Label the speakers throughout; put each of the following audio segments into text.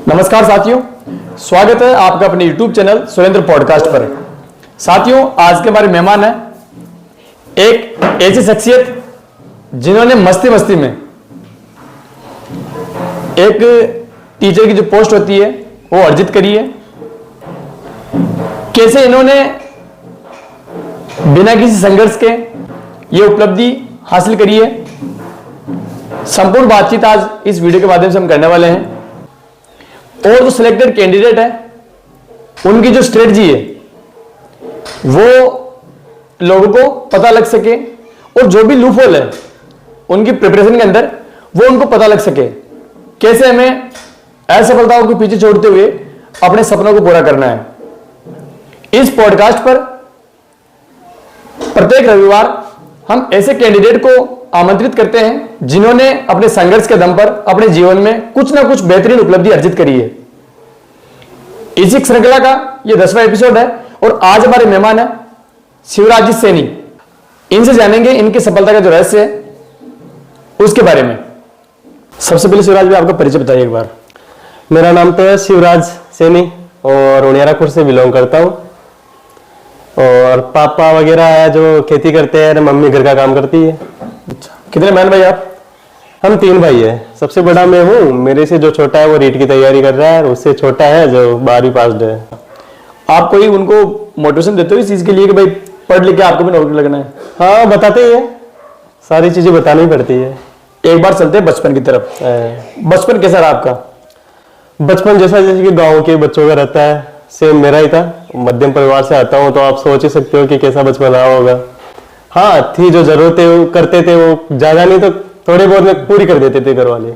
Speaker 1: नमस्कार साथियों, स्वागत है आपका अपने YouTube चैनल सुरेंद्र पॉडकास्ट पर। साथियों, आज के हमारे मेहमान हैं एक ऐसी शख्सियत जिन्होंने मस्ती मस्ती में एक टीचर की जो पोस्ट होती है वो अर्जित करी है। कैसे इन्होंने बिना किसी संघर्ष के ये उपलब्धि हासिल करी है, संपूर्ण बातचीत आज इस वीडियो के माध्यम से हम करने वाले हैं। और जो सिलेक्टेड कैंडिडेट है उनकी जो स्ट्रेटजी है वो लोगों को पता लग सके और जो भी लूपहोल है उनकी प्रिपरेशन के अंदर वो उनको पता लग सके, कैसे हमें असफलताओं के पीछे छोड़ते हुए अपने सपनों को पूरा करना है। इस पॉडकास्ट पर प्रत्येक रविवार हम ऐसे कैंडिडेट को आमंत्रित करते हैं जिन्होंने अपने संघर्ष के दम पर अपने जीवन में कुछ ना कुछ बेहतरीन उपलब्धि अर्जित करी है। इसी श्रृंखला का यह 10वां एपिसोड है और आज हमारे मेहमान है शिवराज सैनी। इनसे जानेंगे इनकी सफलता का जो रहस्य है उसके बारे में। सबसे पहले शिवराज भाई आपका परिचय बताइए एक बार।
Speaker 2: मेरा नाम तो है शिवराज सैनी और उनियाराखुर से बिलोंग करता हूँ। और पापा वगैरह है जो खेती करते हैं, मम्मी घर का काम करती है।
Speaker 1: अच्छा, कितने बहन भाई आप?
Speaker 2: हम 3 भाई है। सबसे बड़ा मैं हूँ, मेरे से जो छोटा है वो रीट की तैयारी कर रहा है, और उससे छोटा है जो 12वीं पास है।
Speaker 1: आप कोई उनको मोटिवेशन देते हो इस चीज के लिए कि भाई पढ़ लिख के आपको भी नौकरी लगना है?
Speaker 2: हाँ, बताते ही है, सारी चीजें बतानी पड़ती है।
Speaker 1: एक बार चलते हैं बचपन की तरफ। बचपन कैसा रहा आपका?
Speaker 2: बचपन जैसे कि गाँव के बच्चों का रहता है, सेम मेरा ही था। मध्यम परिवार से आता हूँ तो आप सोच ही सकते हो कि कैसा बचपन रहा होगा। हाँ, थी जो जरूरतें करते थे वो ज्यादा नहीं तो थोड़े बहुत में पूरी कर देते थे घर वाले।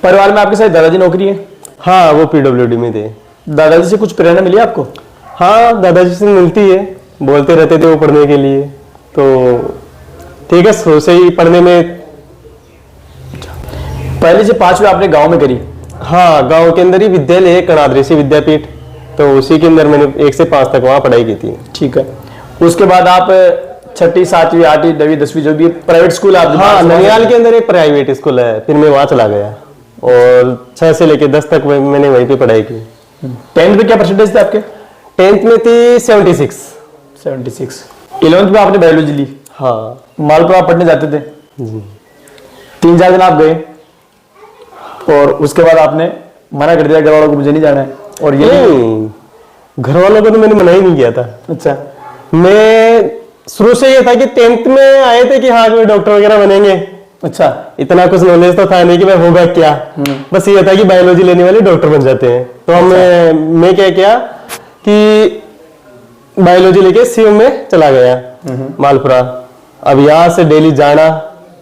Speaker 1: परिवार में आपके साथ दादाजी नौकरी है?
Speaker 2: हाँ, वो पीडब्ल्यूडी में थे।
Speaker 1: दादाजी से कुछ प्रेरणा मिली आपको?
Speaker 2: हाँ, दादाजी से मिलती है, बोलते रहते थे वो पढ़ने के लिए, तो ठीक है शुरू से ही पढ़ने में।
Speaker 1: पहले से 5वीं आपने गांव में करी?
Speaker 2: हाँ, गांव के अंदर ही विद्यालय है, कनाद ऋषि विद्यापीठ, तो उसी के अंदर मैंने 1 से 5 तक वहाँ पढ़ाई की थी।
Speaker 1: ठीक है। उसके बाद आप 6ठी 7वीं 8वीं 9वीं 10वीं जो भी प्राइवेट स्कूल आप?
Speaker 2: हाँ, ननियाल के अंदर एक प्राइवेट स्कूल है, फिर मैं वहाँ चला गया और 6 से लेके 10 तक मैंने वहीं पे पढ़ाई की।
Speaker 1: 10th में क्या परसेंटेज थे आपके?
Speaker 2: 10th में थी 76।
Speaker 1: 11th में आपने बायोलॉजी ली?
Speaker 2: हाँ।
Speaker 1: मालपुर आप पढ़ने जाते थे?
Speaker 2: जी।
Speaker 1: 3-4 दिन आप गए और उसके बाद आपने मना कर दिया घर वालों को, मुझे नहीं जाना है? और ये
Speaker 2: घर वालों को तो मैंने मना ही नहीं किया था।
Speaker 1: अच्छा।
Speaker 2: मैं शुरू से ये था कि 10th में आए थे कि हाँ कोई डॉक्टर वगैरह बनेंगे।
Speaker 1: अच्छा।
Speaker 2: इतना कुछ नॉलेज तो था नहीं कि मैं होगा क्या, बस ये था कि बायोलॉजी लेने वाले डॉक्टर बन जाते हैं। तो मैं क्या किया कि बायोलॉजी लेके सीएम में चला गया मालपुरा। अब यहाँ से डेली जाना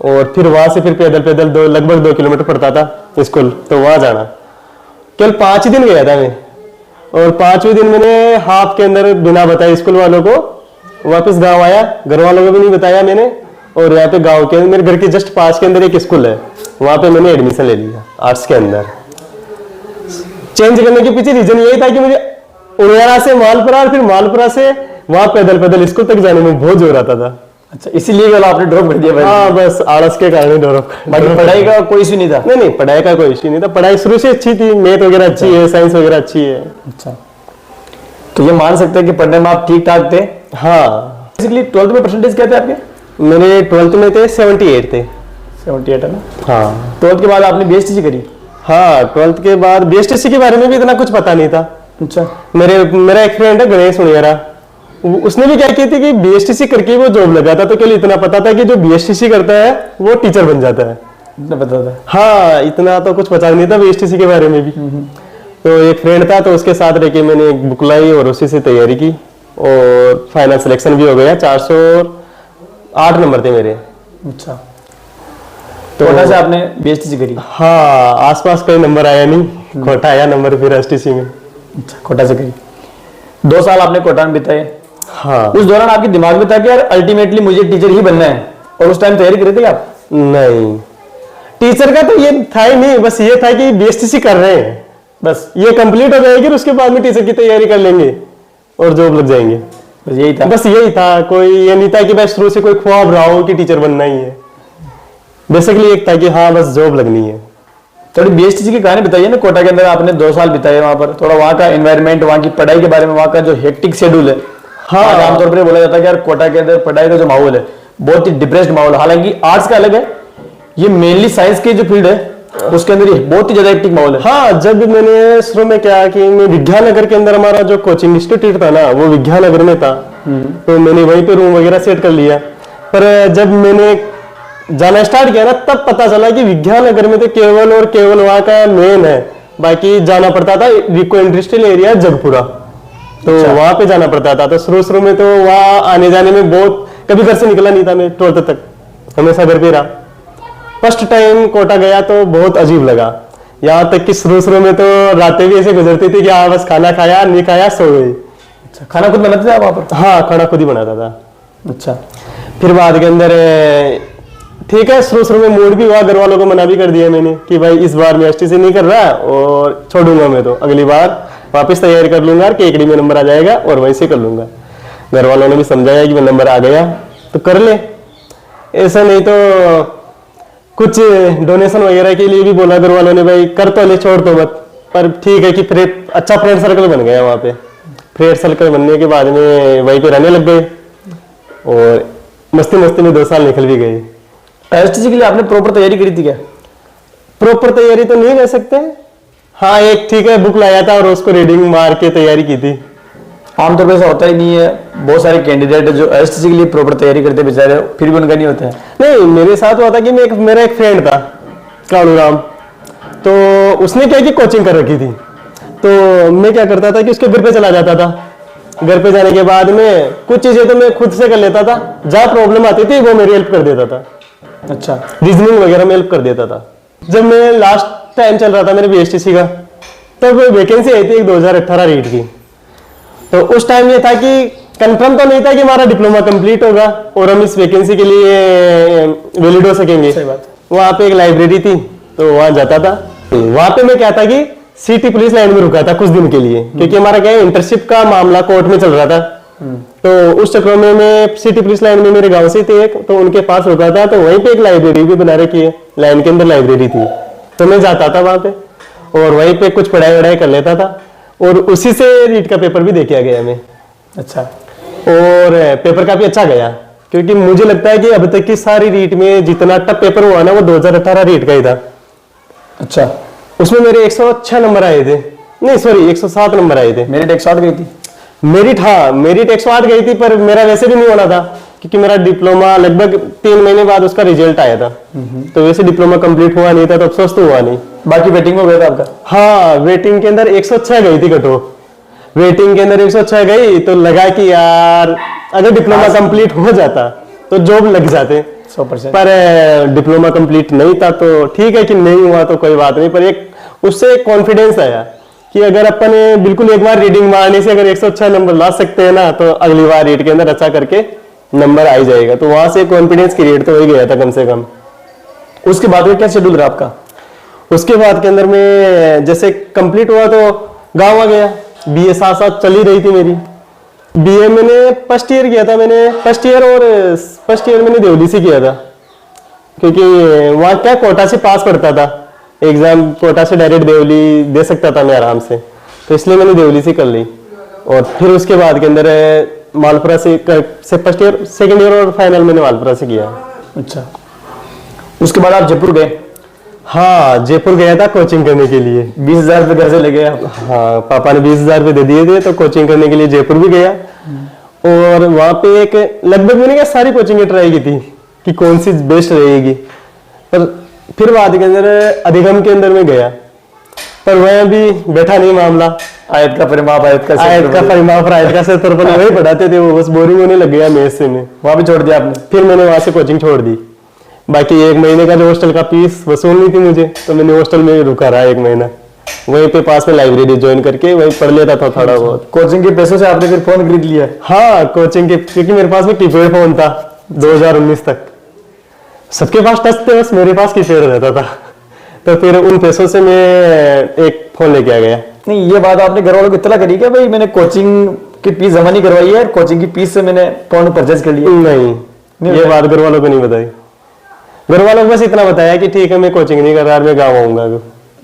Speaker 2: और फिर वहां से फिर पैदल लगभग 2 किलोमीटर पड़ता था स्कूल, तो वहां जाना। केवल 5 दिन गया था मैं, और 5वें दिन मैंने हाफ के अंदर बिना बताए स्कूल वालों को वापस गांव आया, घर वालों को भी नहीं बताया मैंने। और यहाँ पे गांव के मेरे घर के जस्ट पास के अंदर एक स्कूल है, वहां पे मैंने एडमिशन ले लिया आर्ट्स के अंदर। चेंज करने के पीछे रीजन यही था कि मुझे उनियारा से मालपुरा और फिर मालपुरा से वहां पैदल स्कूल तक जाने में बहुत जोर आता था।
Speaker 1: अच्छा, इसीलिए आपने ड्रॉप कर दिया भाई?
Speaker 2: हाँ, बस आलस के कारण ड्रॉप।
Speaker 1: बाकी पढ़ाई का कोई इश्यू नहीं था?
Speaker 2: नहीं, पढ़ाई का कोई इश्यू नहीं था, पढ़ाई शुरू से अच्छी थी, मैथ वगैरह अच्छी है, साइंस वगैरह अच्छी है।
Speaker 1: अच्छा, तो ये मान सकते हैं कि पढ़ने में आप ठीक ठाक थे?
Speaker 2: हाँ।
Speaker 1: बेसिकली 12th में परसेंटेज क्या थे आपके?
Speaker 2: मेरे 12th में थे 78 थे।
Speaker 1: 78 है ना?
Speaker 2: हाँ।
Speaker 1: 12th के बाद आपने बीएसटीसी करी?
Speaker 2: हाँ, 12th के बाद बीएसटीसी के बारे में भी इतना कुछ पता नहीं था।
Speaker 1: अच्छा।
Speaker 2: मेरा एक फ्रेंड है गणेश उनियारा, उसने भी क्या की थी कि बीएसटीसी करके वो जॉब लगा था, तो केवल इतना पता था कि जो बीएसटीसी करता है वो टीचर बन जाता है,
Speaker 1: इतना पता था?
Speaker 2: हाँ, इतना तो कुछ पता नहीं था बीएसटीसी के बारे में भी। तो एक फ्रेंड था, तो उसके साथ रह के मैंने एक बुक लाई और उसी से तैयारी की और फाइनल सिलेक्शन भी हो गया। 408 नंबर थे मेरे।
Speaker 1: अच्छा, तो कोटा से आपने बीएसटीसी करी?
Speaker 2: हाँ, आसपास कोई नंबर आया नहीं, कोटा आया नंबर फिर एसटीसी में।
Speaker 1: अच्छा, कोटा से करी। 2 साल आपने कोटा में बिताए?
Speaker 2: हाँ।
Speaker 1: उस दौरान आपके दिमाग में था कि यार अल्टीमेटली मुझे टीचर ही बनना है, और उस टाइम तैयारी कर रहे थे आप?
Speaker 2: नहीं, टीचर का तो ये था ही नहीं, बस ये था कि बीएसटीसी कर रहे हैं, बस ये कंप्लीट हो जाएगी उसके बाद में टीचर की तैयारी कर लेंगे और जॉब लग जाएंगे।
Speaker 1: बस यही था?
Speaker 2: बस यही था, कोई ये नहीं था कि बस शुरू से कोई ख्वाब रहा हो कि टीचर बनना ही है। बेसिकली एक था कि हाँ बस जॉब लगनी है।
Speaker 1: थोड़ी बीएसटीसी की कहानी बताइए ना। कोटा के अंदर आपने 2 साल बिताए वहां पर, थोड़ा वहां का एनवायरनमेंट, वहां की पढ़ाई के बारे में, वहां का जो हेक्टिक शेड्यूल है।
Speaker 2: हाँ।
Speaker 1: आमतौर पर बोला जाता है कि यार कोटा के अंदर पढ़ाई का जो माहौल है बहुत ही डिप्रेस्ड माहौल है। हालांकि आर्ट्स का अलग है, ये मेनली साइंस की जो फील्ड है उसके अंदर ये बहुत ही ज्यादा हेक्टिक माहौल है।
Speaker 2: हाँ, जब मैंने शुरू में क्या कि मैं विज्ञाननगर के अंदर, हमारा जो कोचिंग इंस्टीट्यूट था ना वो विज्ञाननगर में था, तो मैंने वहीं पे रूम वगैरह सेट कर लिया। पर जब मैंने जाना स्टार्ट किया ना तब पता चला कि विज्ञाननगर में तो केवल और केवल वहाँ का मेन है, बाकी जाना पड़ता था रिको इंडस्ट्रियल एरिया जगपुरा, तो वहां पे जाना पड़ता था। तो शुरू में तो वहां आने जाने में बहुत, कभी घर से निकला नहीं था मैं 12th तक, हमेशा घर पे रहा। फर्स्ट टाइम कोटा गया तो बहुत अजीब लगा, यहाँ तक कि शुरू में तो रातें भी ऐसे गुजरती थी कि हाँ बस खाना खाया नहीं खाया सो गई।
Speaker 1: अच्छा, खाना खुद बनाते थे आप वहां पर?
Speaker 2: हाँ, खाना खुद ही बनाता था।
Speaker 1: अच्छा,
Speaker 2: फिर बाद के अंदर ठीक है, शुरू में मूड भी हुआ, घर वालों को मना भी कर दिया मैंने कि भाई इस बार मैं एसटीसी नहीं कर रहा और छोड़ूंगा, मैं तो अगली बार वापस तैयारी कर लूंगा, केकड़ी में नंबर आ जाएगा और वहीं से कर लूंगा। घर वालों ने भी समझाया कि मैं नंबर आ गया तो कर ले, ऐसा नहीं तो कुछ डोनेशन वगैरह के लिए भी बोला घर वालों ने, भाई कर तो ले, छोड़ तो मत। पर ठीक है कि फिर अच्छा फ्रेंड सर्कल बन गया वहाँ पे। फ्रेंड सर्कल बनने के बाद में वहीं पे रहने लग गए और मस्ती मस्ती में 2 साल निकल भी गए।
Speaker 1: एसटीसी के लिए आपने प्रॉपर तैयारी करी थी क्या?
Speaker 2: प्रॉपर तैयारी तो नहीं कह सकते, हाँ एक ठीक है बुक लाया था और उसको रीडिंग मार के तैयारी की थी।
Speaker 1: आमतौर पर ऐसा होता ही नहीं है, बहुत सारे कैंडिडेट जो एसटीसी के लिए प्रॉपर तैयारी करते बेचारे, फिर भी उनका नहीं होता है।
Speaker 2: नहीं, मेरे साथ हुआ था कि मेरा एक फ्रेंड था कालू राम, तो उसने क्या की कोचिंग कर रखी थी, तो मैं क्या करता था कि उसके घर पे चला जाता था। घर पे जाने के बाद में कुछ चीजें तो मैं खुद से कर लेता था, जहाँ प्रॉब्लम आती थी वो मेरी हेल्प कर देता था।
Speaker 1: अच्छा,
Speaker 2: रीजनिंग वगैरह में हेल्प कर देता था। जब मैं लास्ट टाइम चल रहा था मेरे बीएसटीसी का, तब वैकेंसी आई थी एक 2018 रीट की, तो उस टाइम ये था कि कंफर्म तो नहीं था कि हमारा डिप्लोमा कंप्लीट होगा और हम इस वैकेंसी के लिए वैलिड हो सकेंगे।
Speaker 1: सही बात।
Speaker 2: वहाँ पे एक लाइब्रेरी थी तो वहाँ जाता था। वहाँ पे मैं क्या था कि सिटी पुलिस लाइन में रुका था कुछ दिन के लिए, क्योंकि हमारा क्या इंटर्नशिप का मामला कोर्ट में चल रहा था। तो उस चक्कर में मैं सिटी पुलिस लाइन में, मेरे गांव से थे एक, तो उनके पास रुका था, तो वहीं पे एक लाइब्रेरी भी बना रखी है, लाइन के अंदर लाइब्रेरी थी, तो मैं जाता था वहां पे और वहीं पे कुछ पढ़ाई वढ़ाई कर लेता था और उसी से रीट का पेपर भी दे के आ गया मैं।
Speaker 1: अच्छा,
Speaker 2: और पेपर काफी अच्छा गया, क्योंकि मुझे लगता है कि अब तक की सारी रीट में जितना टफ पेपर हुआ ना वो 2018 रीट का ही था।
Speaker 1: अच्छा,
Speaker 2: उसमें मेरे 106 नंबर आए थे, नहीं सॉरी 107 नंबर आए थे।
Speaker 1: मेरिट 108 गई थी।
Speaker 2: मेरिट, हाँ मेरिट 108 गई थी, पर मेरा वैसे भी नहीं होना था क्योंकि मेरा डिप्लोमा लगभग 3 महीने बाद उसका रिजल्ट आया था, तो वैसे डिप्लोमा कंप्लीट हुआ नहीं था, तो अफसोस तो हुआ नहीं।
Speaker 1: बाकी वेटिंग में गया था आपका?
Speaker 2: हाँ, वेटिंग के अंदर 106 गई थी कट ऑफ, वेटिंग के अंदर 106 गई, तो लगा कि यार अगर डिप्लोमा कंप्लीट हो जाता तो जॉब लग जाते
Speaker 1: 100%।
Speaker 2: पर डिप्लोमा कंप्लीट नहीं था, तो ठीक है कि नहीं हुआ तो कोई बात नहीं, पर एक उससे कॉन्फिडेंस आया कि अगर अपन बिल्कुल एक बार रीडिंग मारने से अगर 106 नंबर ला सकते हैं ना, तो अगली बार रीड के अंदर अच्छा करके नंबर आ ही जाएगा। तो वहां से कॉन्फिडेंस क्रिएट तो हो ही गया था कम से कम।
Speaker 1: उसके बाद में क्या शेड्यूल रहा आपका?
Speaker 2: उसके बाद के अंदर में जैसे कंप्लीट हुआ तो गांव आ गया, बीए साथ साथ चल ही रही थी मेरी। बीए मैंने फर्स्ट ईयर किया था, मैंने फर्स्ट ईयर मैंने देवली से किया था, क्योंकि वहाँ क्या कोटा से पास पड़ता था एग्जाम, कोटा से डायरेक्ट देवली दे सकता था मैं आराम से, तो इसलिए मैंने देवली से कर ली। और फिर उसके बाद के अंदर मालपुरा से फर्स्ट ईयर, सेकंड ईयर और फाइनल मैंने मालपुरा से किया।
Speaker 1: अच्छा, उसके बाद आप जयपुर गए?
Speaker 2: हाँ, जयपुर गया था कोचिंग करने के लिए।
Speaker 1: 20,000 रुपये घर से ले गए आप?
Speaker 2: हाँ, पापा ने 20,000 रुपये दे दिए थे, तो कोचिंग करने के लिए जयपुर भी गया। और वहां पे एक लगभग मैंने क्या सारी कोचिंग ट्राई की थी कि कौन सी बेस्ट रहेगी, पर फिर बाद के अंदर अधिगम के अंदर में गया, पर वह भी बैठा नहीं मामला।
Speaker 1: आयत का परिमाप, आयत का
Speaker 2: परिमाप, आयत का क्षेत्रफल वही पढ़ाते थे, वो बस बोरिंग होने लग गया मेथ से में,
Speaker 1: वहां भी छोड़ दिया आपने?
Speaker 2: फिर मैंने वहां से कोचिंग छोड़ दी। बाकी 1 महीने का जो हॉस्टल का फीस वसूलनी थी मुझे, तो मैंने हॉस्टल में रुका रहा 1 महीना, वहीं पे पास में लाइब्रेरी ज्वाइन करके वहीं पढ़ लेता था थोड़ा बहुत।
Speaker 1: कोचिंग के पैसों से आपने फिर फोन खरीद लिया?
Speaker 2: हाँ, कोचिंग के, क्योंकि मेरे पास में कीपैड फोन था 2019 तक, सबके पास टच थे, बस मेरे पास कीपैड रहता था, तो फिर उन पैसों से मैं एक फोन लेके आ गया।
Speaker 1: नहीं, ये बात आपने घर वालों को इतना करी क्या भाई मैंने कोचिंग की फीस जमा नहीं करवाई है, कोचिंग की फीस से मैंने फोन परचेज कर लिया?
Speaker 2: नहीं, ये बात घर वालों को नहीं बताई। घर वालों को बस इतना बताया कि ठीक है मैं कोचिंग नहीं कर रहा, मैं गाँव आऊंगा।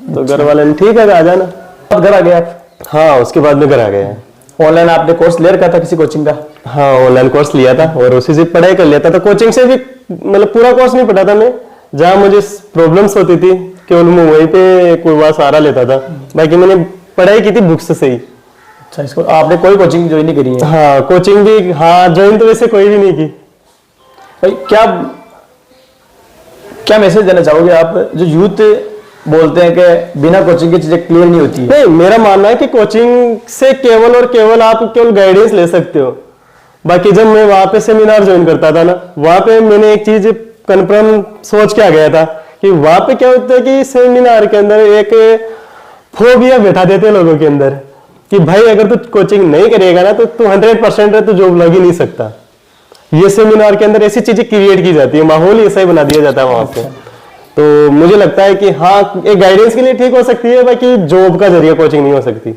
Speaker 2: तो घर वाले ने ठीक है आ जाना।
Speaker 1: अब घर आ गए आप?
Speaker 2: हाँ, उसके बाद में घर आ गया।
Speaker 1: ऑनलाइन आपने कोर्स ले रखा था किसी कोचिंग का?
Speaker 2: हाँ, ऑनलाइन कोर्स लिया था और उसी से पढ़ाई कर लेता था। कोचिंग से भी मतलब पूरा कोर्स नहीं पढ़ा था मैं, जहाँ मुझे प्रॉब्लम्स होती थी केवल मैं वहीं पे कोई वहाँ सहारा लेता था, बाकी मैंने पढ़ाई की थी बुक्स से ही।
Speaker 1: अच्छा, इसको आपने कोई कोचिंग ज्वाइन नहीं करी है?
Speaker 2: हाँ, कोचिंग भी हाँ ज्वाइन तो वैसे कोई भी नहीं की।
Speaker 1: भाई क्या क्या मैसेज देना चाहोगे आप जो यूथ बोलते हैं कि बिना कोचिंग की चीजें क्लियर नहीं होती है?
Speaker 2: नहीं, मेरा मानना है कि कोचिंग से केवल और केवल आप केवल गाइडेंस ले सकते हो। बाकी जब मैं वहां पे सेमिनार ज्वाइन करता था ना, वहां पे मैंने एक चीज कन्फर्म सोच के आ गया था कि वहां पे क्या होता है कि सेमिनार के अंदर एक फोबिया बैठा देते हैं लोगों के अंदर कि भाई अगर तू कोचिंग नहीं करेगा ना तो तू 100% है, तू जॉब लग ही नहीं सकता। ये सेमिनार के अंदर ऐसी चीजें क्रिएट की जाती है, माहौल ऐसा ही बना दिया जाता है वहां पे। तो मुझे लगता है कि हाँ, एक गाइडेंस के लिए ठीक हो सकती है, बाकी जॉब का जरिए कोचिंग नहीं हो सकती।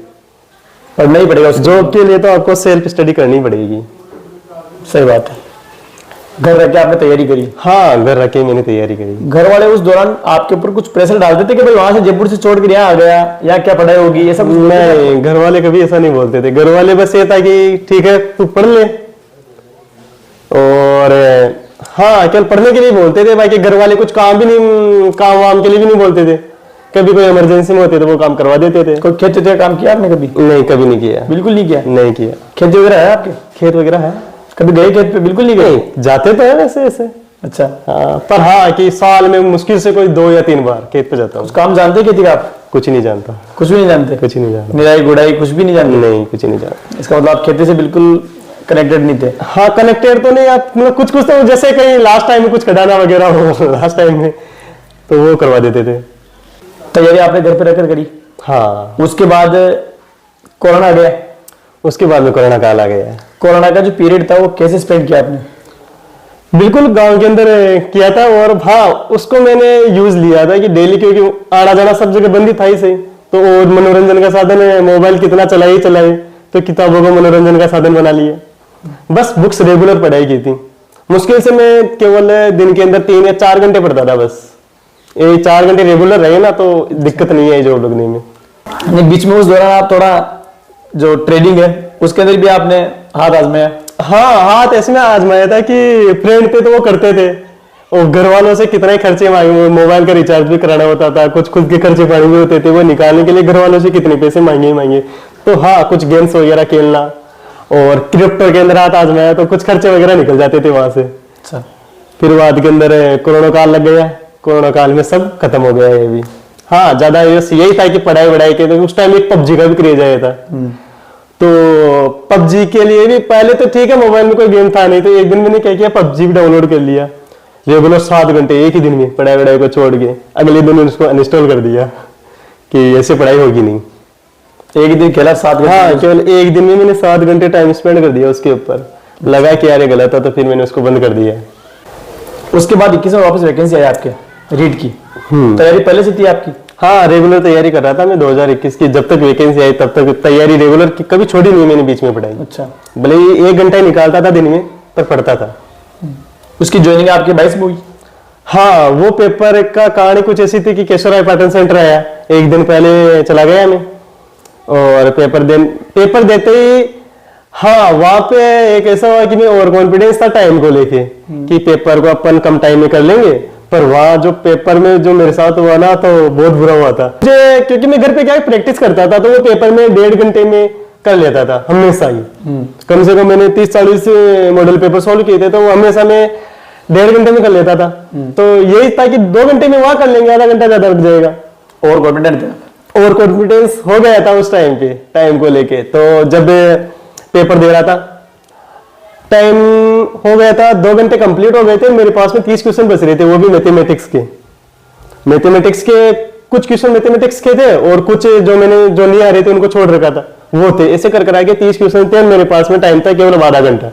Speaker 1: पढ़ना ही पड़ेगा
Speaker 2: जॉब के लिए तो आपको सेल्फ स्टडी करनी पड़ेगी।
Speaker 1: सही बात है। घर रह के आपने तैयारी करी?
Speaker 2: हाँ, घर रह के मैंने तैयारी करी।
Speaker 1: घर वाले उस दौरान आपके ऊपर कुछ प्रेशर डालते थे कि भाई वहां से जयपुर से छोड़ कर यहाँ आ गया या क्या पढ़ाई होगी, ऐसा कुछ?
Speaker 2: नहीं, घर वाले कभी ऐसा नहीं बोलते थे। घर वाले बस ये था कि ठीक है तू पढ़ ले, और हाँ केवल पढ़ने के लिए बोलते थे। बाकी घर वाले कुछ काम भी नहीं, काम वाम के लिए भी नहीं बोलते थे। कभी कोई इमरजेंसी में होते तो वो काम करवा देते थे।
Speaker 1: कोई खेत का काम किया आपने कभी?
Speaker 2: नहीं, कभी नहीं किया।
Speaker 1: बिल्कुल नहीं किया?
Speaker 2: नहीं किया।
Speaker 1: खेती वगैरह है आपके?
Speaker 2: खेत वगैरह है।
Speaker 1: कभी गए खेत पे? बिल्कुल नहीं गए?
Speaker 2: जाते तो है वैसे ऐसे।
Speaker 1: अच्छा।
Speaker 2: हाँ, पर हाँ कि साल में मुश्किल से कोई 2 या 3 बार खेत पे जाता हूँ।
Speaker 1: काम जानते खेती का आप?
Speaker 2: कुछ नहीं जानता।
Speaker 1: कुछ भी नहीं जानते?
Speaker 2: कुछ नहीं जानता।
Speaker 1: निराई गुड़ाई कुछ भी नहीं जानते?
Speaker 2: नहीं, कुछ नहीं जानता।
Speaker 1: इसका मतलब आप खेती से बिल्कुल कनेक्टेड नहीं थे?
Speaker 2: हाँ, कनेक्टेड तो नहीं, आप मतलब कुछ कुछ तो जैसे कहीं लास्ट टाइम में कुछ कटाना वगैरह हो लास्ट टाइम में तो वो करवा देते थे।
Speaker 1: तैयारी आपने घर पे रहकर करी?
Speaker 2: हाँ।
Speaker 1: उसके बाद कोरोना आ गया?
Speaker 2: उसके बाद में कोरोना काल आ गया।
Speaker 1: कोरोना का जो पीरियड था वो कैसे स्पेंड किया आपने?
Speaker 2: बिल्कुल गांव के अंदर किया था, और हाँ उसको मैंने यूज लिया था कि डेली, क्योंकि आना जाना सब जगह बंद ही था ही सही, तो और मनोरंजन का साधन है, मोबाइल कितना चलाए तो किताबों को मनोरंजन का साधन बना लिया। बस बुक्स रेगुलर पढ़ाई की थी। मुश्किल से मैं केवल दिन के अंदर 3 या 4 घंटे पढ़ता था बस। ये 4 घंटे रेगुलर रहे ना तो दिक्कत नहीं है जॉब लगने में।
Speaker 1: बीच में उस दौरान आप थोड़ा जो ट्रेडिंग है उसके अंदर भी आपने हाथ आजमाया?
Speaker 2: हाँ, हाथ ऐसे में आजमाया था कि फ्रेंड थे तो वो करते थे, और घर वालों से कितने खर्चे मांगे, मोबाइल का रिचार्ज भी कराना होता था, कुछ खुद के खर्चे पानी भी होते थे, वो निकालने के लिए घर वालों से कितने पैसे मांगे। तो हाँ, कुछ गेम्स वगैरह खेलना और क्रिप्टो के अंदर हाथ आजमाया तो कुछ खर्चे वगैरह निकल जाते थे वहां से।
Speaker 1: अच्छा।
Speaker 2: फिर बाद के अंदर कोरोना काल लग गया। कोरोना काल में सब खत्म हो गया ये भी। हाँ, ज्यादा यही था कि पढ़ाई वढ़ाई के, तो उस टाइम एक पबजी का भी क्रेज आया था। तो पबजी के लिए भी पहले तो ठीक है, मोबाइल में कोई गेम था नहीं, तो एक दिन मैंने क्या किया, पबजी भी डाउनलोड कर लिया रेगुलर 7 घंटे एक ही दिन में पढ़ाई वढ़ाई को छोड़ के। अगले दिन उसको अनइंस्टॉल कर दिया कि ऐसे पढ़ाई होगी नहीं।
Speaker 1: एक ही दिन खेला 7 घंटे?
Speaker 2: हाँ, केवल एक दिन में मैंने 7 घंटे टाइम स्पेंड कर दिया उसके ऊपर। लगा कि यार ये गलत था, तो फिर मैंने उसको बंद कर दिया।
Speaker 1: उसके बाद 21 में वापस वैकेंसी आई आपके रीड की? तैयारी पहले से थी आपकी?
Speaker 2: हाँ, रेगुलर तैयारी कर रहा था मैं 2021 की। जब तक वैकेंसी आई तब तक तैयारी रेगुलर की, कभी छोड़ी नहीं मैंने बीच में पढ़ाई।
Speaker 1: अच्छा।
Speaker 2: भले ही 1 घंटा ही निकालता था दिन में, पर पढ़ता था।
Speaker 1: उसकी ज्वाइनिंग आपके 22 में हुई?
Speaker 2: हाँ, वो पेपर का कहानी कुछ ऐसी थी कि केशवराय पाटन सेंटर आया, एक दिन पहले चला गया मैं, और पेपर देते ही हाँ वहां पे एक ऐसा हुआ कि मैं ओवर कॉन्फिडेंस था टाइम को लेके कि पेपर को अपन कम टाइम में कर लेंगे, पर वहां जो पेपर में जो मेरे साथ हुआ ना तो बहुत बुरा हुआ था मुझे, क्योंकि मैं घर पे क्या प्रैक्टिस करता था, तो वो पेपर में 1.5 घंटे में कर लेता था हमेशा ही। कम से कम मैंने 30-40 मॉडल पेपर सॉल्व किए थे, तो वो हमेशा मैं 1.5 घंटे में कर लेता था। तो यही था कि 2 घंटे में वहां कर लेंगे, आधा घंटा ज्यादा लग जाएगा।
Speaker 1: ओवर कॉन्फिडेंट था?
Speaker 2: ओवर कॉन्फिडेंस हो गया था उस टाइम पे, टाइम को लेके। तो जब पेपर दे रहा था, टाइम हो गया था, 2 घंटे कंप्लीट हो गए थे, मेरे पास में 30 क्वेश्चन बच रहे थे, वो भी मैथमेटिक्स के। कुछ क्वेश्चन मैथमेटिक्स के थे और कुछ जो नहीं आ रहे थे उनको छोड़ रखा था, वो थे। ऐसे कर कर आके 30 क्वेश्चन थे, मेरे पास में टाइम था केवल आधा घंटा।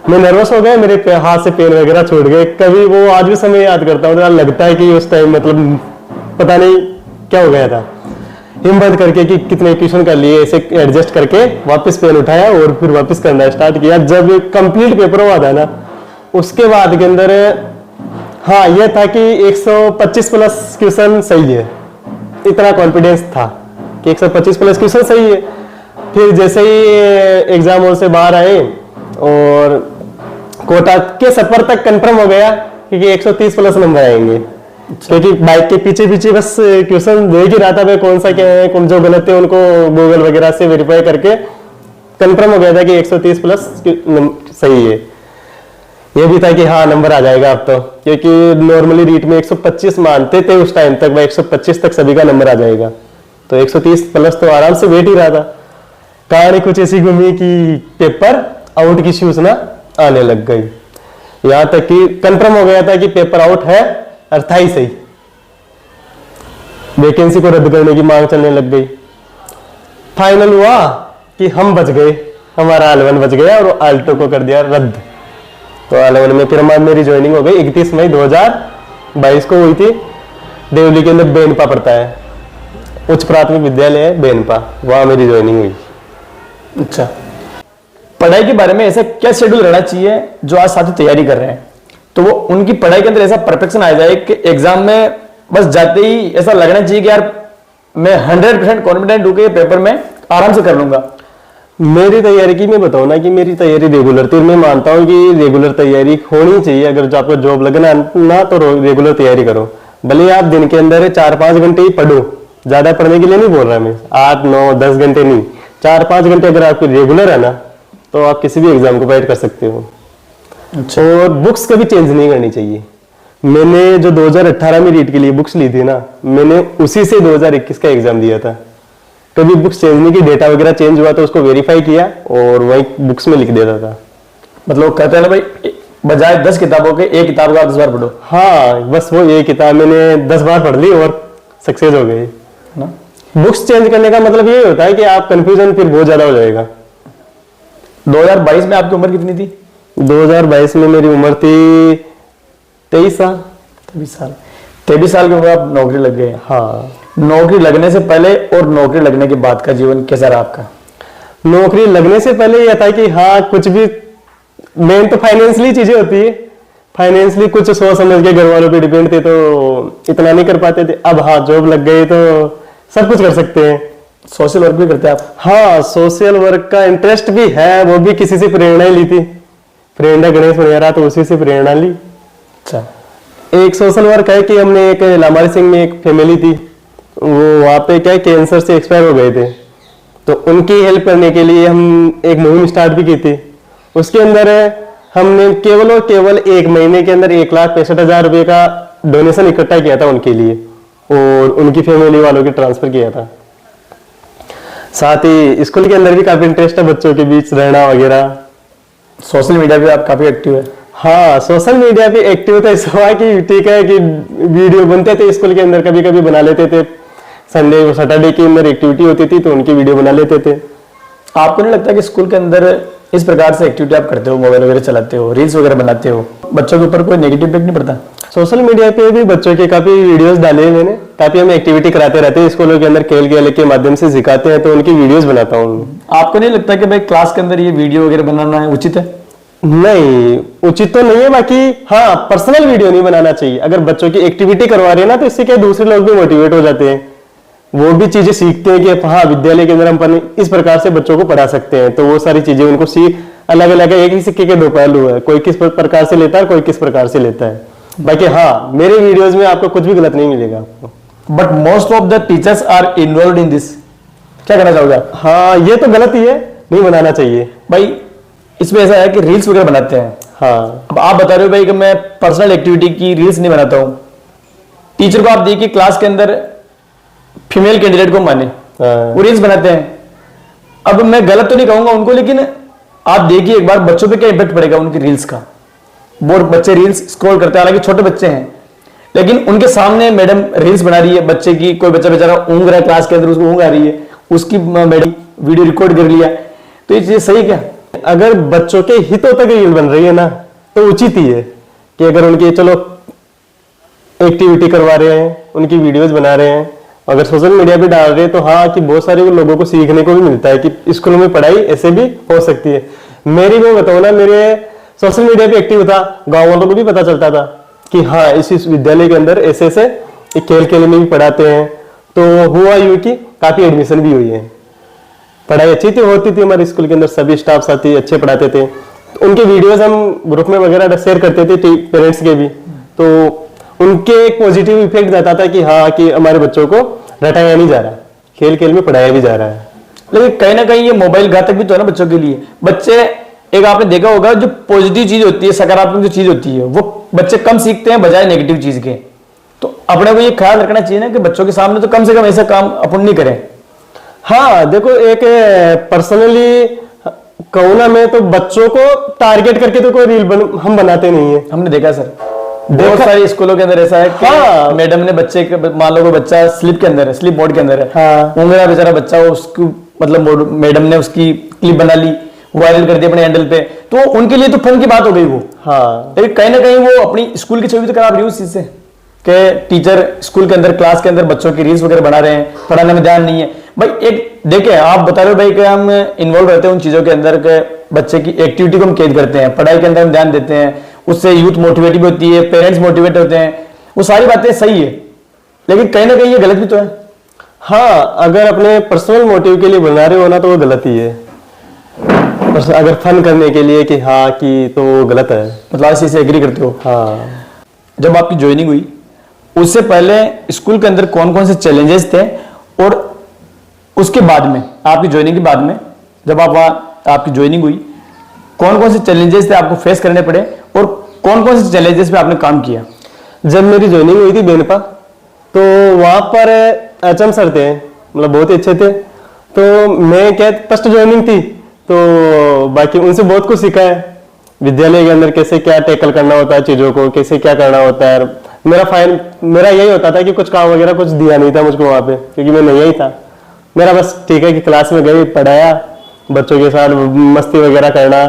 Speaker 2: मैं नर्वस हो गया, मेरे हाथ से पेन वगैरह छोड़ गए। कभी वो आज भी समय याद करता हूँ, लगता है कि उस टाइम मतलब पता नहीं क्या हो गया था। हिम्मत करके कि कितने क्वेश्चन कर लिए, ऐसे एडजस्ट करके वापस पेन उठाया और फिर वापस करना स्टार्ट किया। जब कंप्लीट पेपर हुआ था ना, उसके बाद के अंदर हाँ ये था कि 125 प्लस क्वेश्चन सही है, इतना कॉन्फिडेंस था कि 125 प्लस क्वेश्चन सही है। फिर जैसे ही एग्जाम हॉल से बाहर आए और कोटा के सफर तक कंफर्म हो गया कि 130 प्लस नंबर आएंगे, क्योंकि बाइक के पीछे पीछे बस क्वेश्चन देख ही रहा था मैं, कौन सा क्या है, कौन जो गलत है उनको गूगल वगैरह से वेरीफाई करके कंफर्म हो गया था कि 130 प्लस सही है। ये भी था कि हाँ नंबर आ जाएगा अब तो, क्योंकि नॉर्मली रीट में 125 मानते थे उस टाइम तक, 125 तक सभी का नंबर आ जाएगा, तो 130 प्लस तो आराम से वेट ही रहा था। कहानी कुछ ऐसी घूमी कि पेपर आउट की सूचना आने लग गई, यहां तक कि कंफर्म हो गया था कि पेपर आउट है और था ही सही। वैकेंसी को रद्द करने की मांग चलने लग गई। फाइनल हुआ कि हम बच गए, हमारा L1 बच गया और आल्टो को कर दिया रद्द। तो L1 में फिर मेरी ज्वाइनिंग हो गई 31 मई 2022 को हुई थी। देवली के अंदर बेनपा पड़ता है, उच्च प्राथमिक विद्यालय है बेनपा, वहां मेरी ज्वाइनिंग हुई।
Speaker 1: अच्छा, पढ़ाई के बारे में ऐसा क्या शेड्यूल रहना चाहिए जो आज साथी तैयारी कर रहे हैं, तो वो उनकी पढ़ाई के अंदर ऐसा परफेक्शन आ जाए कि एग्जाम में बस जाते ही ऐसा लगना चाहिए कि यार मैं 100% कॉन्फिडेंट हूं कि ये पेपर में आराम से कर लूंगा।
Speaker 2: मेरी तैयारी की मैं बताऊं ना कि मेरी तैयारी रेगुलर थी। मैं मानता हूं कि रेगुलर तैयारी होनी चाहिए। अगर जो आपको जॉब लगना ना तो रेगुलर तैयारी करो, भले आप दिन के अंदर 4-5 घंटे ही पढ़ो, ज्यादा पढ़ने के लिए नहीं बोल रहा मैं, 8-9-10 घंटे नहीं, 4-5 घंटे अगर आपकी रेगुलर है ना तो आप किसी भी एग्जाम को फाइट कर सकते हो।
Speaker 1: अच्छा।
Speaker 2: और बुक्स कभी चेंज नहीं करनी चाहिए। मैंने जो 2018 में रीट के लिए बुक्स ली थी ना, मैंने उसी से 2021 का एग्जाम दिया था। कभी बुक्स चेंज नहीं की, डेटा वगैरह चेंज हुआ तो उसको वेरीफाई किया और वही बुक्स में लिख देता था।
Speaker 1: मतलब कहते हैं ना भाई, बजाय 10 किताबों के एक किताब का 10 बार पढ़ो।
Speaker 2: हाँ, बस वो एक किताब मैंने 10 बार पढ़ ली और सक्सेस हो गई
Speaker 1: ना।
Speaker 2: बुक्स चेंज करने का मतलब ये होता है कि आप कंफ्यूजन फिर बहुत ज्यादा हो जाएगा।
Speaker 1: 2022 में आपकी उम्र कितनी थी?
Speaker 2: 2022 में मेरी उम्र थी 23 साल।
Speaker 1: 23 साल की उम्र आप नौकरी लग गए।
Speaker 2: हाँ।
Speaker 1: नौकरी लगने से पहले और नौकरी लगने के बाद का जीवन कैसा रहा आपका?
Speaker 2: नौकरी लगने से पहले यह था कि हाँ कुछ भी, मेन तो फाइनेंशियली चीजें होती है, फाइनेंशियली कुछ सोच समझ के घर वालों पे डिपेंड थे तो इतना नहीं कर पाते थे। अब हाँ जॉब लग गई तो सब कुछ कर सकते हैं।
Speaker 1: सोशल वर्क भी करते हैं आप?
Speaker 2: हाँ, सोशल वर्क का इंटरेस्ट भी है, वो भी किसी से प्रेरणा ही ली थी। फ्रेंड है गणेश वगैरह, तो उसी से प्रेरणा ली।
Speaker 1: अच्छा।
Speaker 2: एक सोशल वर्क है कि हमने एक लामारी सिंह में एक फैमिली थी, वो वहाँ पे क्या कैंसर से एक्सपायर हो गए थे, तो उनकी हेल्प करने के लिए हम एक मुहिम स्टार्ट भी की थी। उसके अंदर हमने केवल और केवल 1 महीने के अंदर 1,65,000 रुपये का डोनेशन इकट्ठा किया था उनके लिए और उनकी फैमिली वालों के ट्रांसफर किया था। साथ ही स्कूल के अंदर भी काफी इंटरेस्ट है बच्चों के बीच रहना वगैरह।
Speaker 1: सोशल मीडिया पे आप काफी एक्टिव है?
Speaker 2: हाँ, सोशल मीडिया पे एक्टिव था। इस हुआ कि ठीक है कि वीडियो बनते थे स्कूल के अंदर, कभी कभी बना लेते थे। संडे सैटरडे के अंदर एक्टिविटी होती थी तो उनकी वीडियो बना लेते थे।
Speaker 1: आपको नहीं लगता कि स्कूल के अंदर इस प्रकार से एक्टिविटी आप करते हो, मोबाइल वगैरह चलाते हो, रील्स वगैरह बनाते हो, बच्चों के ऊपर कोई नेगेटिव इम्पैक्ट नहीं पड़ता?
Speaker 2: सोशल मीडिया पे भी बच्चों के काफी वीडियोस डाले हैं मैंने, काफी हम एक्टिविटी कराते रहते हैं स्कूलों के अंदर, खेल खेल के माध्यम से सिखाते हैं तो उनकी वीडियोस बनाता हूँ।
Speaker 1: आपको नहीं लगता कि भाई क्लास के अंदर ये वीडियो वगैरह बनाना है उचित है?
Speaker 2: नहीं, उचित तो नहीं है, बाकी हाँ पर्सनल वीडियो नहीं बनाना चाहिए। अगर बच्चों की एक्टिविटी करवा रहे हैं ना तो इससे क्या दूसरे लोग भी मोटिवेट हो जाते हैं, वो भी चीजें सीखते हैं कि हाँ विद्यालय के अंदर हम इस प्रकार से बच्चों को पढ़ा सकते हैं, तो वो सारी चीजें उनको सीख अलग अलग है। एक ही सिक्के के 2 पहलू है, कोई किस प्रकार से लेता है कोई किस प्रकार से लेता है। बाकी हाँ मेरे वीडियोस में आपको कुछ भी गलत नहीं मिलेगा आपको।
Speaker 1: But most of the teachers are involve in this, क्या कहना चाहोगे आप?
Speaker 2: हाँ, ये तो गलत ही है, नहीं बनाना चाहिए
Speaker 1: भाई। इसमें ऐसा है कि रील्स वगैरह बनाते हैं।
Speaker 2: हाँ।
Speaker 1: अब आप बता रहे हो भाई कि मैं पर्सनल एक्टिविटी की रील्स नहीं बनाता हूँ, टीचर को आप देखिए क्लास के अंदर फीमेल कैंडिडेट को माने, वो रील्स बनाते हैं। अब मैं गलत तो नहीं कहूंगा उनको, लेकिन आप देखिए एक बार बच्चों पे क्या इम्पैक्ट पड़ेगा उनकी रील्स का। बहुत बच्चे रील्स स्क्रॉल करते हैं, हालांकि छोटे बच्चे हैं, लेकिन उनके सामने मैडम रील्स बना रही है बच्चे की, कोई बच्चा बेचारा ऊँग रहा है क्लास के अंदर, उसको ऊँग आ रही है, उसकी मैडम वीडियो रिकॉर्ड कर लिया, तो ये चीज सही क्या?
Speaker 2: अगर बच्चों के हितों तक रील बन रही है ना तो उचित ही है कि अगर उनकी चलो एक्टिविटी करवा रहे हैं, उनकी वीडियोस बना रहे हैं, अगर सोशल मीडिया पे डाल रहे हैं तो हाँ कि बहुत सारे लोगों को सीखने को भी मिलता है कि स्कूलों में पढ़ाई ऐसे भी हो सकती है। मेरी मैं बताऊँ ना, मेरे सोशल मीडिया पे एक्टिव था, गाँव वालों को भी पता चलता था कि हाँ इस विद्यालय के अंदर ऐसे ऐसे खेल खेल में भी पढ़ाते हैं, तो हुआ यूं कि काफी एडमिशन भी हुई है। पढ़ाई अच्छी थी, होती थी हमारे स्कूल के अंदर, सभी स्टाफ साथी अच्छे पढ़ाते थे। तो उनके वीडियोस हम ग्रुप में वगैरह शेयर करते थे पेरेंट्स के भी, तो उनके एक पॉजिटिव इफेक्ट रहता था कि हाँ कि हमारे बच्चों को रटाया नहीं जा रहा, खेल खेल में पढ़ाया भी जा रहा है।
Speaker 1: लेकिन कहीं ना कहीं ये मोबाइल घातक भी तो है ना बच्चों के लिए। बच्चे, एक आपने देखा होगा, जो पॉजिटिव चीज होती है, सकारात्मक जो चीज होती है, वो बच्चे कम सीखते हैं बजाय नेगेटिव चीज के। तो अपने को ये ख्याल रखना चाहिए ना कि बच्चों के सामने तो कम से कम ऐसा काम अपन नहीं करें।
Speaker 2: हाँ देखो, एक पर्सनली कहूँ ना मैं, तो बच्चों को टारगेट करके तो कोई हम बनाते नहीं है।
Speaker 1: हमने देखा सर, बहुत सारे स्कूलों के अंदर ऐसा है कि
Speaker 2: हाँ।
Speaker 1: मैडम ने बच्चे के, मान लो कोई बच्चा स्लिप के अंदर है, स्लिप मोड के अंदर है,
Speaker 2: हाँ।
Speaker 1: वो मेरा बेचारा बच्चा, उसको मतलब मैडम ने उसकी क्लिप बना ली, वायरल कर दी अपने हैंडल पे, तो उनके लिए तो फन की बात हो गई वो।
Speaker 2: हाँ।
Speaker 1: लेकिन कहीं ना कहीं वो अपनी स्कूल की छवि तो खराब रही उस चीज से, कि टीचर स्कूल के अंदर, क्लास के अंदर बच्चों की रील्स वगैरह बना रहे हैं, पढ़ाने में ध्यान नहीं है। भाई एक देखे, आप बता रहे हो भाई कि हम इन्वॉल्व रहते हैं उन चीजों के अंदर के बच्चे की एक्टिविटी को हम कैद करते हैं, पढ़ाई के अंदर हम ध्यान देते हैं, उससे यूथ मोटिवेट भी होती है, पेरेंट्स मोटिवेट होते हैं, वो सारी बातें सही है, लेकिन कहीं ना कहीं ये गलत भी तो है।
Speaker 2: हाँ, अगर अपने पर्सनल मोटिव के लिए बना रहे हो ना तो वो गलत ही है। अगर फन करने के लिए कि हाँ कि, तो वो गलत है।
Speaker 1: मतलब इसी से एग्री करते हो?
Speaker 2: हाँ।
Speaker 1: जब आपकी ज्वाइनिंग हुई उससे पहले स्कूल के अंदर कौन कौन से चैलेंजेस थे, और उसके बाद में, आपकी ज्वाइनिंग के बाद में, जब आप वहां आपकी ज्वाइनिंग हुई, कौन कौन से चैलेंजेस थे आपको फेस करने पड़े, और कौन कौन से चैलेंजेस पे आपने काम किया?
Speaker 2: जब मेरी ज्वाइनिंग हुई थी बेनपा, तो वहां पर एचएम सर थे, मतलब बहुत ही अच्छे थे। तो मैं क्या, फर्स्ट ज्वाइनिंग थी, तो बाकी उनसे बहुत कुछ सीखा है। विद्यालय के अंदर कैसे क्या टैकल करना होता है चीजों को, कैसे क्या करना होता है। मेरा यही होता था कि कुछ काम वगैरह कुछ दिया नहीं था मुझको वहां पे, क्योंकि मैं नया ही था। मेरा बस ठीक है कि क्लास में गई, पढ़ाया, बच्चों के साथ मस्ती वगैरह करना,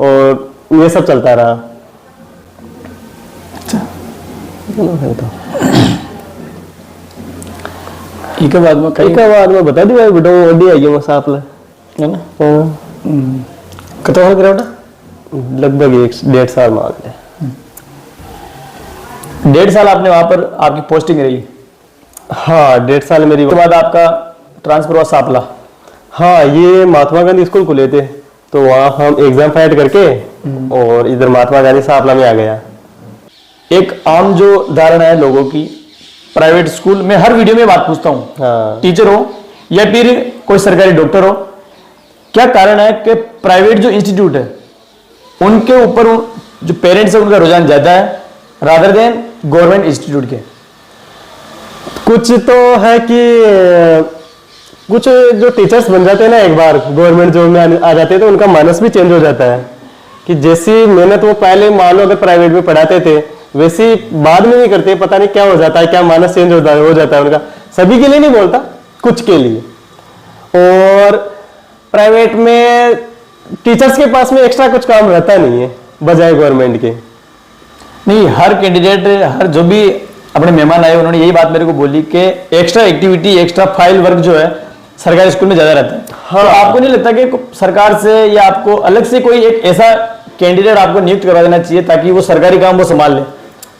Speaker 2: और ये सब चलता रहा।
Speaker 1: एक बाद में
Speaker 2: बता दी भाई, बेटा ओडी आई है मसापला
Speaker 1: है ना।
Speaker 2: कितना हो गया? लगभग 1.5 साल मान ले।
Speaker 1: 1.5 साल आपने वहां पर आपकी पोस्टिंग रही?
Speaker 2: हाँ, 1.5 साल मेरी।
Speaker 1: उसके बाद आपका ट्रांसफर हुआ सापला?
Speaker 2: हाँ, ये महात्मा गांधी स्कूल खुले थे, तो वहाँ हम एग्जाम फाइट करके और इधर महात्मा गांधी सापला में आ गया।
Speaker 1: एक आम जो धारणा है लोगों की, प्राइवेट स्कूल में, हर वीडियो में बात पूछता हूँ,
Speaker 2: हाँ।
Speaker 1: टीचर हो या फिर कोई सरकारी डॉक्टर हो, क्या कारण है कि प्राइवेट जो इंस्टीट्यूट है उनके ऊपर जो पेरेंट्स है उनका रुझान ज्यादा है रादर देन गवर्नमेंट इंस्टीट्यूट के?
Speaker 2: कुछ तो है कि कुछ जो टीचर्स बन जाते हैं ना, एक बार गवर्नमेंट जॉब में आ जाते हैं, तो उनका मानस भी चेंज हो जाता है कि जैसी मेहनत वो पहले मान लो अगर प्राइवेट में पढ़ाते थे, वैसी बाद में नहीं करते। पता नहीं क्या हो जाता है, क्या मानस चेंज हो जाता है उनका। सभी के लिए नहीं बोलता, कुछ के लिए। और प्राइवेट में टीचर्स के पास में एक्स्ट्रा कुछ काम रहता नहीं है बजाय गवर्नमेंट के।
Speaker 1: नहीं, हर कैंडिडेट, हर जो भी अपने मेहमान आए उन्होंने यही बात मेरे को बोली कि extra activity, extra file work जो है सरकारी स्कूल में ज्यादा रहता है। हाँ। तो आपको नहीं लगता कि सरकार से या आपको अलग से कोई एक ऐसा कैंडिडेट आपको नियुक्त करवा देना चाहिए ताकि वो सरकारी काम वो संभाल ले?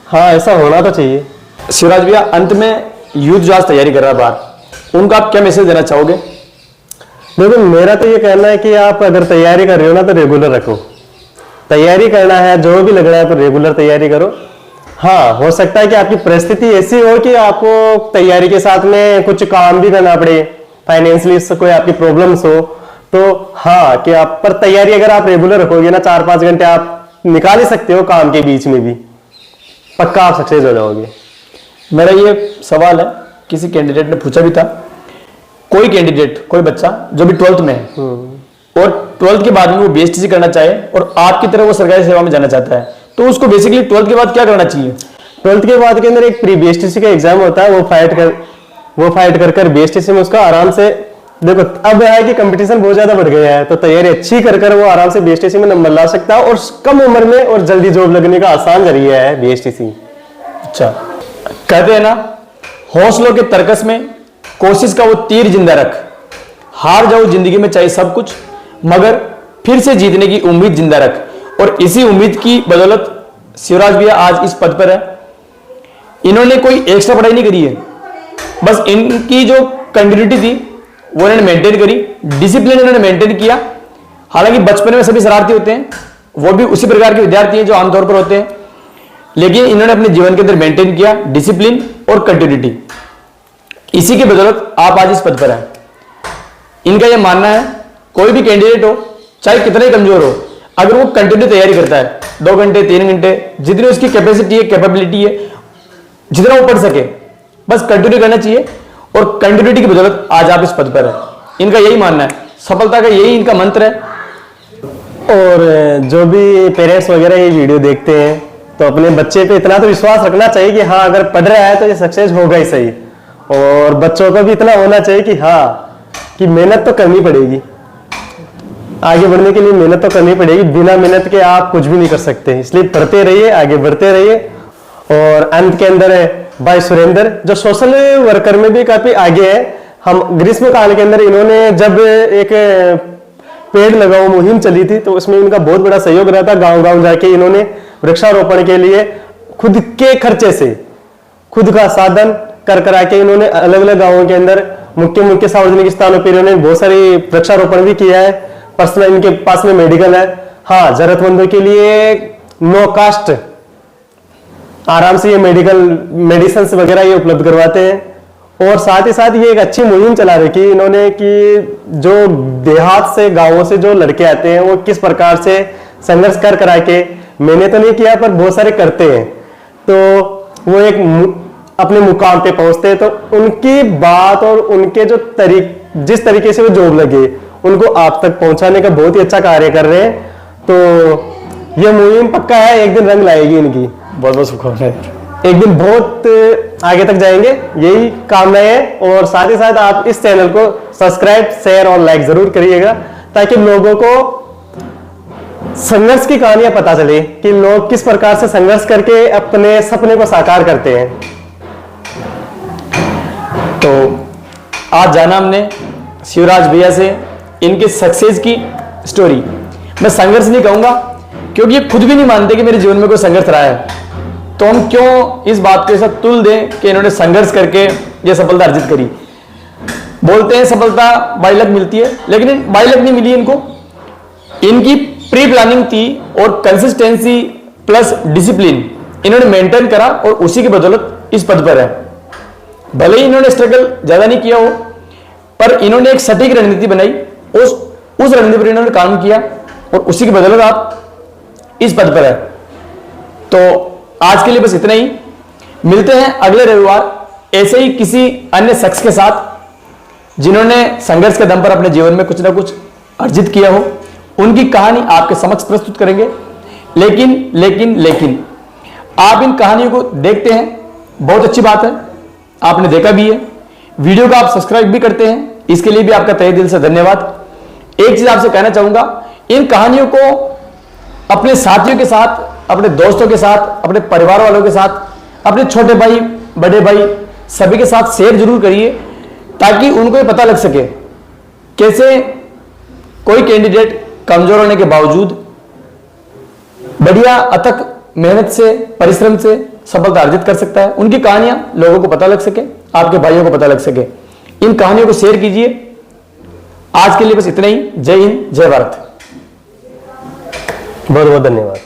Speaker 2: हाँ, ऐसा होना तो चाहिए।
Speaker 1: शिवराज भैया, अंत में यूथ जो आज तैयारी कर रहा है बाहर, उनका आप क्या मैसेज देना चाहोगे?
Speaker 2: देखो, मेरा तो ये कहना है कि आप अगर तैयारी कर रहे हो ना तो रेगुलर रखो। तैयारी करना है, जो भी लग रहा है तो रेगुलर तैयारी करो। हाँ, हो सकता है कि आपकी परिस्थिति ऐसी हो कि आपको तैयारी के साथ में कुछ काम भी करना पड़े, फाइनेंशियली कोई आपकी प्रॉब्लम्स हो, तो हाँ कि आप पर तैयारी अगर आप रेगुलर रखोगे ना, 4-5 घंटे आप निकाल ही सकते हो काम के बीच में भी, पक्का आप सक्सेस हो जाओगे।
Speaker 1: मेरा ये सवाल है, किसी कैंडिडेट ने पूछा भी था, कोई कैंडिडेट, कोई बच्चा जो भी 12th में है और 12th के बाद में वो बीएसटीसी करना चाहे और आपकी तरह वो सरकारी सेवा में जाना चाहता है, तो उसको बेसिकली 12th के बाद क्या करना चाहिए?
Speaker 2: 12th के बाद के अंदर एक प्री बीएसटीसी का एग्जाम होता है, वो फाइट कर बीएसटीसी में उसका आराम से, देखो अब है कि कंपटीशन बहुत ज्यादा बढ़ गया है, तो तैयारी अच्छी कर वो आराम से बीएसटीसी में नंबर ला सकता है और कम उम्र में और जल्दी जॉब लगने का आसान जरिया है बीएसटीसी।
Speaker 1: अच्छा, कहते हैं ना, हौसलों के तर्कस में कोशिश का वो तीर जिंदा रख, हार जाओ जिंदगी में चाहे सब कुछ, मगर फिर से जीतने की उम्मीद जिंदा रख। और इसी उम्मीद की बदौलत शिवराज भैया आज इस पद पर है। इन्होंने कोई एक्स्ट्रा पढ़ाई नहीं करी है, बस इनकी जो कंटिन्यूटी थी वो इन्होंने मेंटेन करी, डिसिप्लिन इन्होंने मेंटेन किया। हालांकि बचपन में सभी शरारती होते हैं, वो भी उसी प्रकार के विद्यार्थी हैं जो आमतौर पर होते हैं, लेकिन इन्होंने अपने जीवन के अंदर मेंटेन किया डिसिप्लिन और कंटिन्यूटी। इसी की बदौलत आप आज इस पद पर हैं। इनका यह मानना है कोई भी कैंडिडेट हो, चाहे कितना ही कमजोर हो, अगर वो कंटिन्यू तैयारी करता है 2 घंटे 3 घंटे, जितनी उसकी कैपेसिटी है कैपेबिलिटी है, जितना वो पढ़ सके, बस कंटिन्यू करना चाहिए। और कंटिन्यूटी की बदौलत आज आप इस पद पर हैं। इनका यही मानना है, सफलता का यही इनका मंत्र है।
Speaker 2: और जो भी पेरेंट्स वगैरह ये वीडियो देखते हैं तो अपने बच्चे पे इतना तो विश्वास रखना चाहिए कि हाँ अगर पढ़ रहा है तो ये सक्सेस होगा ही सही। और बच्चों को भी इतना होना चाहिए कि हाँ कि मेहनत तो करनी पड़ेगी, आगे बढ़ने के लिए मेहनत तो करनी पड़ेगी, बिना मेहनत के आप कुछ भी नहीं कर सकते। इसलिए पढ़ते रहिए, आगे बढ़ते रहिए। और अंत के अंदर है भाई सुरेंद्र, जो सोशल वर्कर में भी काफी आगे है। हम ग्रीष्म काल के अंदर इन्होंने जब एक पेड़ लगाओ मुहिम चली थी तो उसमें इनका बहुत बड़ा सहयोग रहा था। गांव गांव जाके इन्होंने वृक्षारोपण के लिए खुद के खर्चे से, खुद का साधन कर करा के इन्होंने अलग अलग गांवों के अंदर मुख्य सार्वजनिक स्थानों पर इन्होंने बहुत सारी वृक्षारोपण भी किया है। पर्सनल इनके पास में मेडिकल है, हाँ जरूरतमंदों के लिए नो कास्ट आराम से ये मेडिसिन वगैरह ये उपलब्ध करवाते हैं। और साथ ही साथ ये एक अच्छी मुहिम चला रखी इन्होंने कि जो देहात से गांवों से जो लड़के आते हैं वो किस प्रकार से संघर्ष कर करा के, मैंने तो नहीं किया पर बहुत सारे करते हैं, तो वो एक अपने मुकाम पे पहुंचते हैं। तो उनकी बात और उनके जो जिस तरीके से वो जॉब लगे उनको आप तक पहुंचाने का बहुत ही अच्छा कार्य कर रहे हैं। तो ये मुहिम पक्का है एक दिन रंग लाएगी इनकी।
Speaker 1: बहुत बहुत शुभकामनाएं।
Speaker 2: एक दिन बहुत आगे तक जाएंगे, यही कामनाएं है। और साथ ही साथ आप इस चैनल को सब्सक्राइब, शेयर और लाइक जरूर करिएगा ताकि लोगों को संघर्ष की कहानियां पता चले कि लोग किस प्रकार से संघर्ष करके अपने सपने को साकार करते हैं।
Speaker 1: तो आज जाना हमने शिवराज भैया से इनके सक्सेस की स्टोरी। मैं संघर्ष नहीं कहूंगा क्योंकि ये खुद भी नहीं मानते कि मेरे जीवन में कोई संघर्ष रहा है, तो हम क्यों इस बात के साथ तुल दें कि इन्होंने संघर्ष करके ये सफलता अर्जित करी। बोलते हैं सफलता बाय लक मिलती है, लेकिन बाय लक नहीं मिली इनको। इनकी प्री प्लानिंग थी और कंसिस्टेंसी प्लस डिसिप्लिन इन्होंने मेंटेन करा और उसी की बदौलत इस पद पर है। भले ही इन्होंने स्ट्रगल ज्यादा नहीं किया हो, पर इन्होंने एक सटीक रणनीति बनाई, उस रणनीति पर इन्होंने काम किया और उसी की बदौलत आप इस पद पर है। तो आज के लिए बस इतना ही। मिलते हैं अगले रविवार ऐसे ही किसी अन्य शख्स के साथ जिन्होंने संघर्ष के दम पर अपने जीवन में कुछ ना कुछ अर्जित किया हो। उनकी कहानी आपके समक्ष प्रस्तुत करेंगे। लेकिन आप इन कहानियों को देखते हैं, बहुत अच्छी बात है, आपने देखा भी है, वीडियो को आप सब्सक्राइब भी करते हैं, इसके लिए भी आपका तहे दिल से धन्यवाद। एक चीज आपसे कहना चाहूंगा, इन कहानियों को अपने साथियों के साथ, अपने दोस्तों के साथ, अपने परिवार वालों के साथ, अपने छोटे भाई बड़े भाई सभी के साथ शेयर जरूर करिए ताकि उनको ये पता लग सके कैसे कोई कैंडिडेट कमजोर होने के बावजूद बढ़िया अथक मेहनत से, परिश्रम से सफलता अर्जित कर सकता है। उनकी कहानियां लोगों को पता लग सके, आपके भाइयों को पता लग सके। इन कहानियों को शेयर कीजिए। आज के लिए बस इतना ही। जय हिंद, जय भारत।
Speaker 2: बहुत बहुत धन्यवाद।